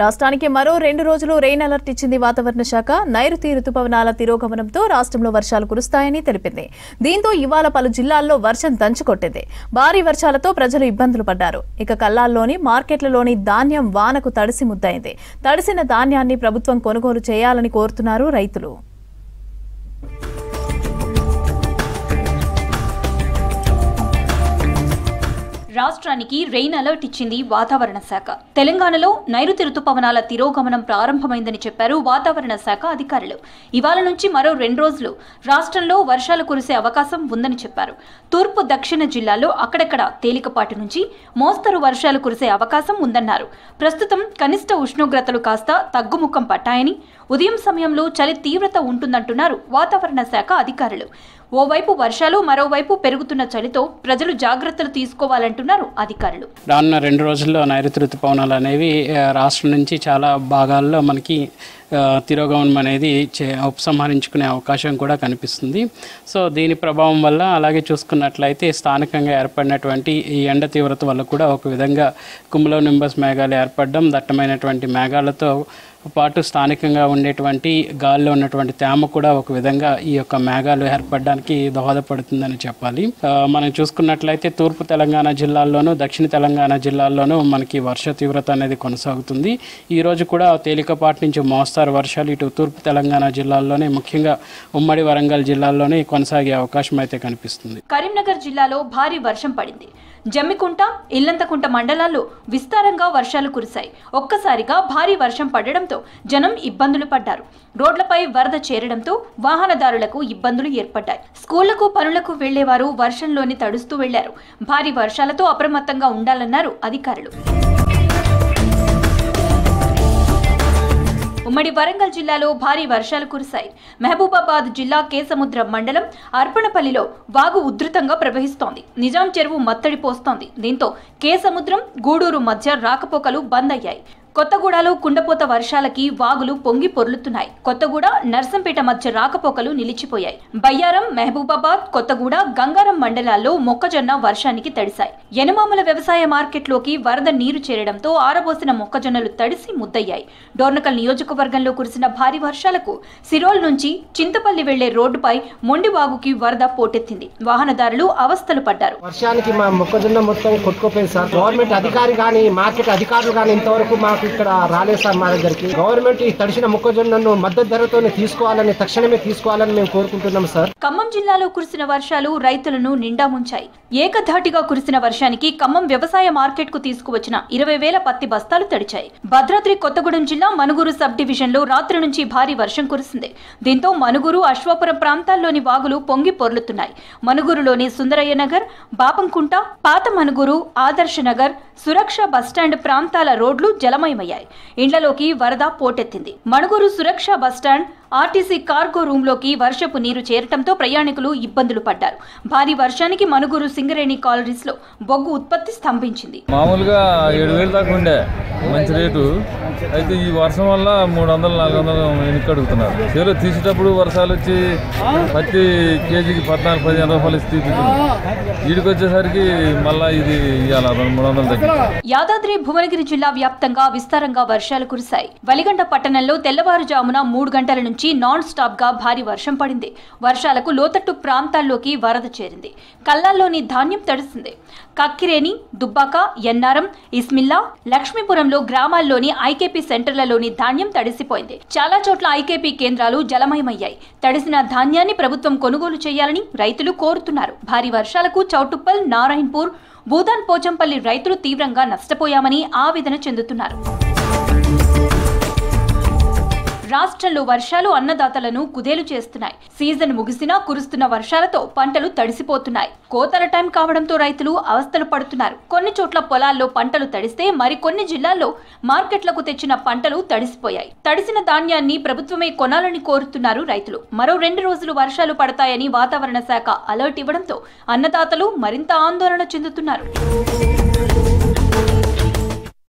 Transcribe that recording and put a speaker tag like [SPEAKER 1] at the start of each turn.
[SPEAKER 1] రాష్ట్రానికి మరో 2 రోజులు రెయిన్ అలర్ట్ ఇచ్చింది వాతావరణ శాఖ. నైరుతి రుతుపవనాల తిరోగమనంతో రాష్ట్రంలో వర్షాలు కురుస్తాయని తెలిపింది. దీంతో ఇవాళ పలు జిల్లాల్లో వర్షం దంచుకొట్టింది. భారీ వర్షాలతో ప్రజలు ఇబ్బందులు పడ్డారు. ఇక కల్లాల్లోని మార్కెట్లలోని ధాన్యం వానకు తడిసి ముద్దయింది. తడిసిన ధాన్యాన్ని ప్రభుత్వం కొనుగోలు చేయాలని కోరుతున్నారు రైతులు.
[SPEAKER 2] రాష్ట్రానికి రెయిన్ అలర్ట్ ఇచ్చింది వాతావరణ శాఖ. తెలంగాణలో నైరుతి రుతుపవనాల తిరోగమనం ప్రారంభమైందని చెప్పారు వాతావరణ శాఖ అధికారులు. ఇవాళ నుంచి మరో 2 రోజులు రాష్ట్రంలో వర్షాలు కురిసే అవకాశం ఉందని చెప్పారు. తూర్పు దక్షిణ జిల్లాల్లో అక్కడక్కడ తేలికపాటి నుంచి మోస్తరు వర్షాలు కురిసే అవకాశం ఉందన్నారు. ప్రస్తుతం కనిష్ట ఉష్ణోగ్రతలు కాస్త తగ్గుముఖం పట్టాయని, ఉదయం సమయంలో చలి తీవ్రత ఉంటుందంటున్నారు వాతావరణ శాఖ అధికారులు. ఓవైపు వర్షాలు, మరోవైపు పెరుగుతున్న చలితో ప్రజలు జాగ్రత్తలు తీసుకోవాలంటున్నారు అధికారులు.
[SPEAKER 3] రానున్న 2 రోజుల్లో నైరుతి ఋతుపవనాలు అనేవి రాష్ట్రం నుంచి చాలా భాగాల్లో మనకి తిరోగమనం అనేది ఉపసంహరించుకునే అవకాశం కూడా కనిపిస్తుంది. సో దీని ప్రభావం వల్ల అలాగే చూసుకున్నట్లయితే స్థానికంగా ఏర్పడినటువంటి ఈ ఎండ తీవ్రత వల్ల కూడా ఒక విధంగా కుములో నింబస్ మేఘాలు ఏర్పడడం, దట్టమైనటువంటి మేఘాలతో పాటు స్థానికంగా ఉండేటువంటి గాలిలో ఉన్నటువంటి తేమ కూడా ఒక విధంగా ఈ యొక్క మేఘాలు ఏర్పడడానికి దోహదపడుతుందని చెప్పాలి. మనం చూసుకున్నట్లయితే తూర్పు తెలంగాణ జిల్లాల్లోనూ, దక్షిణ తెలంగాణ జిల్లాల్లోనూ మనకి వర్ష తీవ్రత అనేది కొనసాగుతుంది. ఈ రోజు కూడా తేలికపాటి నుంచి మోస్తారు వర్షాలు ఇటు తూర్పు తెలంగాణ జిల్లాల్లోనే, ముఖ్యంగా ఉమ్మడి వరంగల్ జిల్లాల్లోనే కొనసాగే అవకాశం అయితే కనిపిస్తుంది.
[SPEAKER 2] కరీంనగర్ జిల్లాలో భారీ వర్షం పడింది. జమ్మికుంట, ఇల్లంతకుంట మండలాల్లో విస్తారంగా వర్షాలు కురిశాయి. ఒక్కసారిగా భారీ వర్షం పడడంతో జనం ఇబ్బందులు పడ్డారు. రోడ్లపై వరద చేరడంతో వాహనదారులకు ఇబ్బందులు ఏర్పడ్డాయి. స్కూళ్లకు, పనులకు వెళ్లేవారు వర్షంలోని తడుస్తూ వెళ్లారు. భారీ వర్షాలతో అప్రమత్తంగా ఉండాలన్నారు అధికారులు. ఉమ్మడి వరంగల్ జిల్లాలో భారీ వర్షాలు కురిశాయి. మహబూబాబాద్ జిల్లా కేసముద్రం మండలం అర్పణపల్లిలో వాగు ఉధృతంగా ప్రవహిస్తోంది. నిజాం చెరువు మత్తడి పోస్తోంది. దీంతో కేసముద్రం, గూడూరు మధ్య రాకపోకలు బంద్ అయ్యాయి. కొత్తగూడలో కుండపోత వర్షాలకి వాగులు పొంగి పొర్లుతున్నాయి. కొత్తగూడ, నర్సంపేట మధ్య రాకపోకలు నిలిచిపోయాయి. బయ్యారం, మహబూబాబాద్, కొత్తగూడ, గంగారం మండలాల్లో మొక్కజొన్న వర్షానికి తడిశాయి. యనమామల వ్యవసాయ మార్కెట్లోకి వరద నీరు చేరడంతో ఆరబోసిన మొక్కజొన్నలు తడిసి ముద్దయ్యాయి. డోర్నకల్ నియోజకవర్గంలో కురిసిన భారీ వర్షాలకు సిరోల్ నుంచి చింతపల్లి వెళ్లే రోడ్డుపై మొండివాగుకి వరద పోటెత్తింది. వాహనదారులు అవస్థలు పడ్డారు.
[SPEAKER 4] వర్షానికి మా మొక్కజొన్న మొత్తం కొట్టుకుపోయింది సార్. గవర్నమెంట్ అధికారి కానీ, మార్కెట్ అధికారులు కానీ ఇంతవరకు మాకు ఇక్కడ రాలేదు సార్. మా దగ్గరికి గవర్నమెంట్ ఈ తడిసిన మొక్కజొన్నను మద్దతు ధరతోనే తీసుకోవాలని, తక్షణమే తీసుకోవాలని మేము కోరుకుంటున్నాం సార్.
[SPEAKER 2] ఖమ్మం జిల్లాలో కురిసిన వర్షాలు రైతులను నిండా ముంచాయి. ఏకధాటిగా కురిసిన వర్షానికి ఖమ్మం వ్యవసాయ మార్కెట్ కు తీసుకువచ్చిన 20,000 పత్తి బస్తాలు తడిచాయి. భద్రాద్రి కొత్తగూడెం జిల్లా మనుగురు సబ్ డివిజన్ లో రాత్రి నుంచి భారీ వర్షం కురిసింది. దీంతో మనుగురు, అశ్వాపురం ప్రాంతాల్లోని వాగులు పొంగి పొర్లుతున్నాయి. మనుగురులోని సుందరయ్య నగర్, బాపంకుంట, పాత మనుగురు, ఆదర్శ నగర్, సురక్ష బస్టాండ్ ప్రాంతాల రోడ్లు జలమయమయ్యాయి. ఇండ్లలోకి వరద పోటెత్తింది. మణుగూరు సురక్ష బస్టాండ్, ఆర్టీసీ కార్గో రూమ్ లోకి వర్షపు నీరు చేరటంతో ప్రయాణికులు ఇబ్బందులు పడ్డారు. భారీ వర్షానికి మణుగూరు సింగరేణి కాలరీస్ లో బొగ్గు ఉత్పత్తి స్తంభించింది.
[SPEAKER 5] మామూలుగా 7,000 దాకా ఉండే మంచి రేటు. అయితే ఈ వర్షం వల్ల 300-400 వెనక్కి అడుగుతున్నారు. చేలో తీసేటప్పుడు వర్షాలు వచ్చి పత్తి కేజీకి 14-15 రూపాయలు ఇస్తే వీడికి వచ్చేసరికి మళ్ళా ఇది 300 దగ్గర.
[SPEAKER 2] యాదాద్రి భువనగిరి జిల్లా వ్యాప్తంగా విస్తారంగా వర్షాలు కురిశాయి. వలిగండ పట్టణంలో తెల్లవారుజామున 3 గంటల నుంచి నాన్ స్టాప్ గా భారీ వర్షం పడింది. వర్షాలకు లోతట్టు ప్రాంతాల్లోకి వరద చేరింది. కల్లాల్లోని ధాన్యం తడిసింది. కక్కిరేని, దుబ్బాక, ఎన్నారం, ఇస్మిల్లా, లక్ష్మీపురంలో గ్రామాల్లోని ఐకేపీ సెంటర్లలోని ధాన్యం తడిసిపోయింది. చాలా చోట్ల ఐకేపీ కేంద్రాలు జలమయమయ్యాయి. తడిసిన ధాన్యాన్ని ప్రభుత్వం కొనుగోలు చేయాలని రైతులు కోరుతున్నారు. భారీ వర్షాలకు చౌటుప్పల్, నారాయణపూర్, భూదాన్ పోచంపల్లి రైతులు తీవ్రంగా నష్టపోయామని ఆవేదన చెందుతున్నారు. రాష్ట్రంలో వర్షాలు అన్నదాతలను కుదేలు చేస్తున్నాయి. సీజన్ ముగిసినా కురుస్తున్న వర్షాలతో పంటలు తడిసిపోతున్నాయి. కోతల టైం కావడంతో రైతులు అవస్థలు పడుతున్నారు. కొన్ని చోట్ల పొలాల్లో పంటలు తడిస్తే మరికొన్ని జిల్లాల్లో మార్కెట్లకు తెచ్చిన పంటలు తడిసిపోయాయి. తడిసిన ధాన్యాన్ని ప్రభుత్వమే కొనాలని కోరుతున్నారు రైతులు. మరో 2 రోజులు వర్షాలు పడతాయని వాతావరణ శాఖ అలర్ట్ ఇవ్వడంతో అన్నదాతలు మరింత ఆందోళన చెందుతున్నారు.